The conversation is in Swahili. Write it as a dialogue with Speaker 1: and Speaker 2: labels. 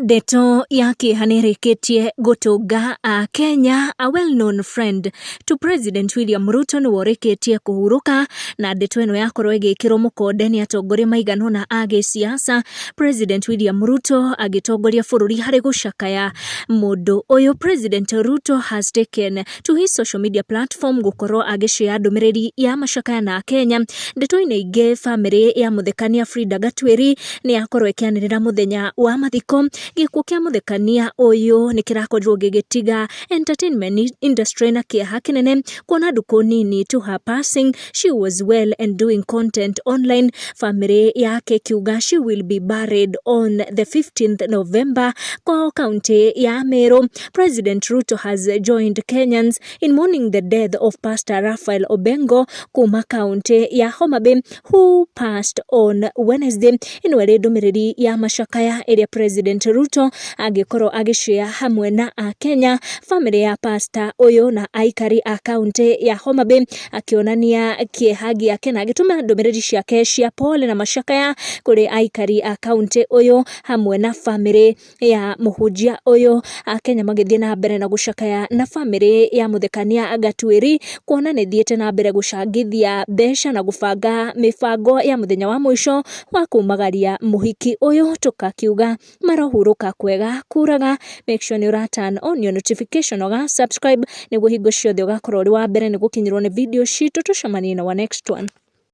Speaker 1: Ndeto yake hanirikitie gutunga a Kenya, a well-known friend to President William Ruto ni worikitie kuhuruka, na ndeto eno yakorwo igikirwo mukonde ni atongoria maigano na age siasa. President William Ruto agitongoria bururi hari gucakaya mundu uyu. President Ruto has taken to his social media platform gukorwo agishare ndumiriri ya macakaya na Kenya. Ndeto ine ingi family ya muthekania Frida Gatwiri ni akorwo ikianirira muthenya wa mathiko. Gikuo kia muthekania uyu ni kirakorirwo gigitiga entertainment industry na kiaha kinene kuona nduku nini to her passing. She was well and doing content online. Family yake kiuga she will be buried on the 15th November kwa county ya Meru. President Ruto has joined Kenyans in mourning the death of Pastor Raphael Obengo kuma county ya Homa Bay, who passed on Wednesday. Inwere ndumiriri ya macakaya area President Ruto agikorwo agishare hamwe na a Kenya. Family ya pastor uyu na aikari a county ya Homa Bay akionania kiehagi yake na agituma ndumiriri ciake cia pole na macakaya kuri aikari a county uyu hamwe na family ya muhujia uyu. A Kenya magithie na mbere na gucakaya na family ya muthekania Gatwiri kuona ni thiete na mbere gucangithia besha na gubanga mifango ya muthenya wa mwisho wa kumagaria muhiki uyu. Tukakiuga marohuruka kwega kuraga. Make sure you turn on your notification or subscribe niguo hingo ciothe ugakorwo uri wa mbere ni gukinyirwo ni video citu. Tucemanie na wa next one.